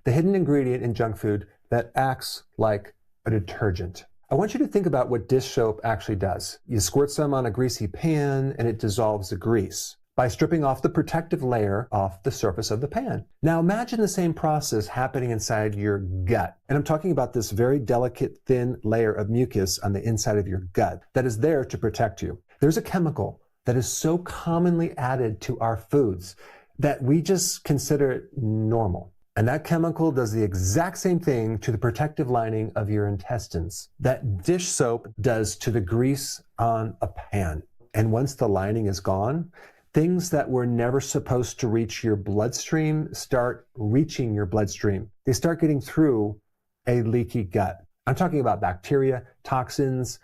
the hidden ingredient in junk food that acts like a detergent. I want you to think about what dish soap actually does. You squirt some on a greasy pan and it dissolves the grease by stripping off the protective layer off the surface of the pan. Now imagine the same process happening inside your gut. And I'm talking about this very delicate, thin layer of mucus on the inside of your gut that is there to protect you. There's a chemical that is so commonly added to our foods that we just consider it normal. And that chemical does the exact same thing to the protective lining of your intestines that dish soap does to the grease on a pan. And once the lining is gone, things that were never supposed to reach your bloodstream start reaching your bloodstream. They start getting through a leaky gut. I'm talking about bacteria, toxins,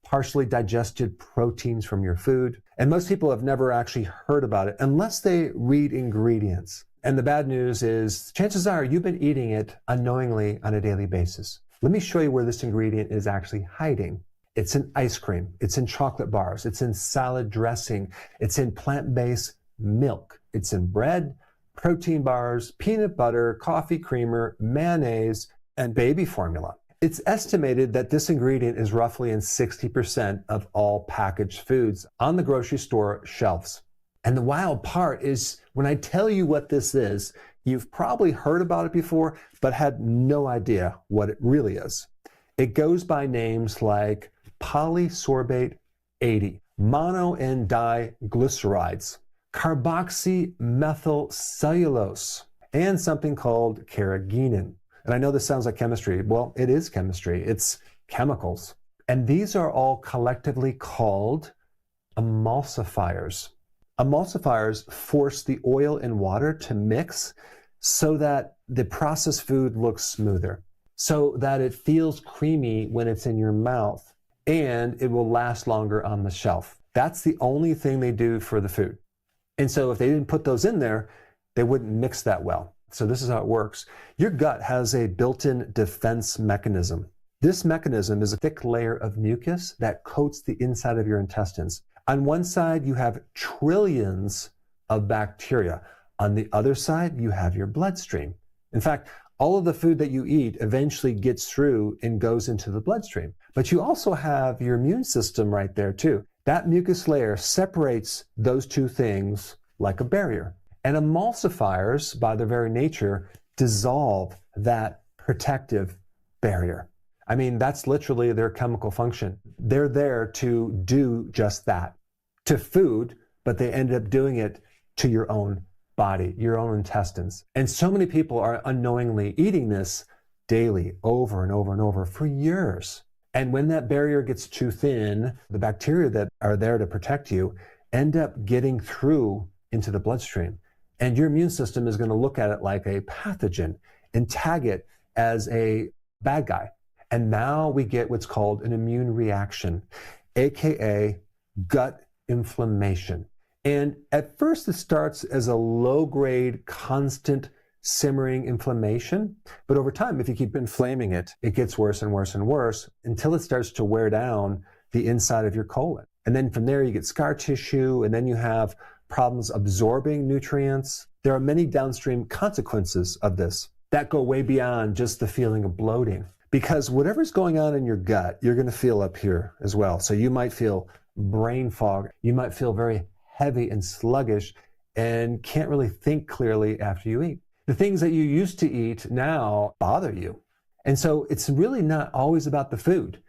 partially digested proteins from your food. And most people have never actually heard about it unless they read ingredients. And the bad news is, chances are you've been eating it unknowingly on a daily basis. Let me show you where this ingredient is actually hiding. It's in ice cream, it's in chocolate bars, it's in salad dressing, it's in plant-based milk, it's in bread, protein bars, peanut butter, coffee creamer, mayonnaise, and baby formula. It's estimated that this ingredient is roughly in 60% of all packaged foods on the grocery store shelves. And the wild part is when I tell you what this is, you've probably heard about it before, but had no idea what it really is. It goes by names like polysorbate 80, mono and diglycerides, carboxymethylcellulose, and something called carrageenan. And I know this sounds like chemistry. Well, it is chemistry. It's chemicals. And these are all collectively called emulsifiers. Emulsifiers force the oil and water to mix so that the processed food looks smoother, so that it feels creamy when it's in your mouth, and it will last longer on the shelf. That's the only thing they do for the food. And so if they didn't put those in there, they wouldn't mix that well. So this is how it works. Your gut has a built-in defense mechanism. This mechanism is a thick layer of mucus that coats the inside of your intestines. On one side, you have trillions of bacteria. On the other side, you have your bloodstream. In fact, all of the food that you eat eventually gets through and goes into the bloodstream. But you also have your immune system right there too. That mucus layer separates those two things like a barrier. And emulsifiers, by their very nature, dissolve that protective barrier. I mean, that's literally their chemical function. They're there to do just that to food, but they ended up doing it to your own body, your own intestines. And so many people are unknowingly eating this daily, over and over and over for years. And when that barrier gets too thin, the bacteria that are there to protect you end up getting through into the bloodstream. And your immune system is going to look at it like a pathogen and tag it as a bad guy. And now we get what's called an immune reaction, aka gut inflammation. And at first it starts as a low-grade, constant, simmering inflammation. But over time, if you keep inflaming it, it gets worse and worse and worse until it starts to wear down the inside of your colon. And then from there you get scar tissue, and then you have problems absorbing nutrients. There are many downstream consequences of this that go way beyond just the feeling of bloating. Because whatever's going on in your gut, you're going to feel up here as well. So you might feel brain fog. You might feel very heavy and sluggish and can't really think clearly after you eat. The things that you used to eat now bother you. And so it's really not always about the food.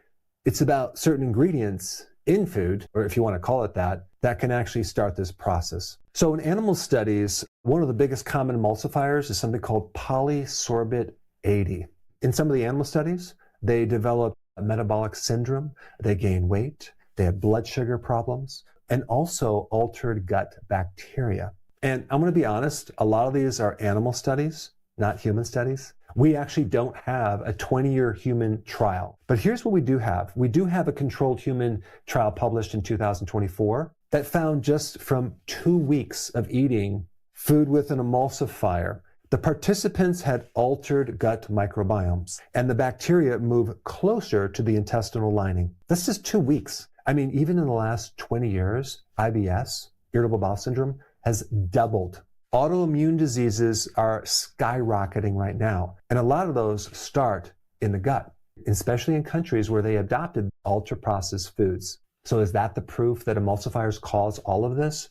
It's about certain ingredients in food, or if you want to call it that, that can actually start this process. So in animal studies, one of the biggest common emulsifiers is something called polysorbate 80. In some of the animal studies, they develop a metabolic syndrome, they gain weight, they have blood sugar problems, and also altered gut bacteria. And I'm going to be honest, a lot of these are animal studies, not human studies. We actually don't have a 20-year human trial. But here's what we do have. We do have a controlled human trial published in 2024 that found just from 2 weeks of eating food with an emulsifier, the participants had altered gut microbiomes, and the bacteria move closer to the intestinal lining. That's just 2 weeks. I mean, even in the last 20 years, IBS, irritable bowel syndrome, has doubled Autoimmune diseases are skyrocketing right now, and a lot of those start in the gut, especially in countries where they adopted ultra-processed foods. So is that the proof that emulsifiers cause all of this?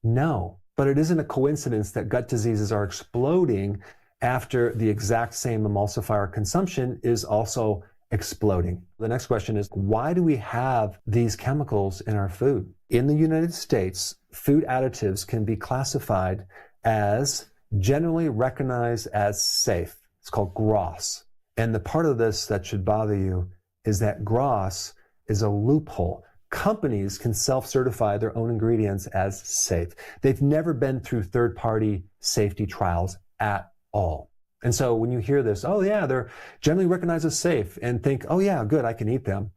No, but it isn't a coincidence that gut diseases are exploding after the exact same emulsifier consumption is also exploding. The next question is, why do we have these chemicals in our food? In the United States, food additives can be classified as generally recognized as safe. It's called GROS. And the part of this that should bother you is that GROS is a loophole. Companies can self-certify their own ingredients as safe. They've never been through third-party safety trials at all. And so when you hear this, oh yeah, they're generally recognized as safe, and think, oh yeah, good, I can eat them,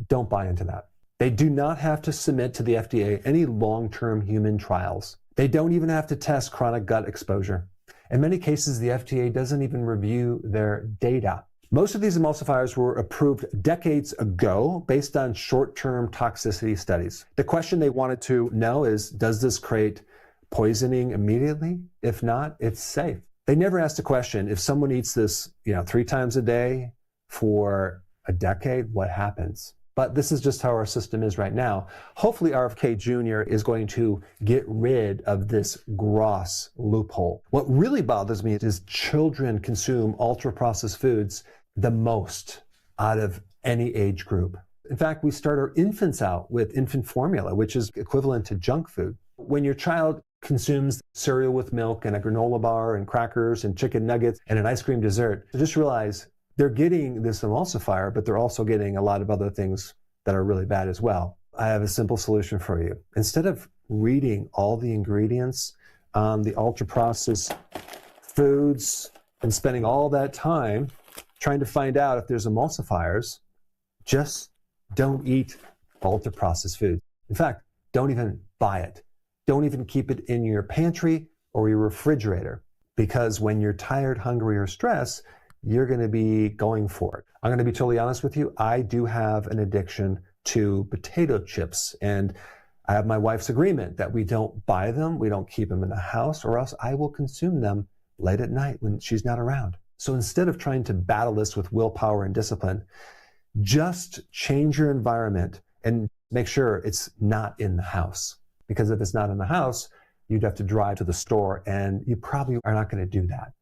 don't buy into that. They do not have to submit to the FDA any long-term human trials. They don't even have to test chronic gut exposure. In many cases, the FDA doesn't even review their data. Most of these emulsifiers were approved decades ago based on short-term toxicity studies. The question they wanted to know is, does this create poisoning immediately? If not, it's safe. They never asked the question, if someone eats this 3 times a day for a decade, what happens? But this is just how our system is right now. Hopefully RFK Jr. is going to get rid of this gross loophole. What really bothers me is children consume ultra-processed foods the most out of any age group. In fact, we start our infants out with infant formula, which is equivalent to junk food. When your child consumes cereal with milk and a granola bar and crackers and chicken nuggets and an ice cream dessert, just realize they're getting this emulsifier, but they're also getting a lot of other things that are really bad as well. I have a simple solution for you. Instead of reading all the ingredients on the ultra-processed foods and spending all that time trying to find out if there's emulsifiers, just don't eat ultra-processed food. In fact, don't even buy it. Don't even keep it in your pantry or your refrigerator, because when you're tired, hungry, or stressed, you're going to be going for it. I'm going to be totally honest with you. I do have an addiction to potato chips, and I have my wife's agreement that we don't buy them, we don't keep them in the house, or else I will consume them late at night when she's not around. So instead of trying to battle this with willpower and discipline, just change your environment and make sure it's not in the house. Because if it's not in the house, you'd have to drive to the store, and you probably are not going to do that.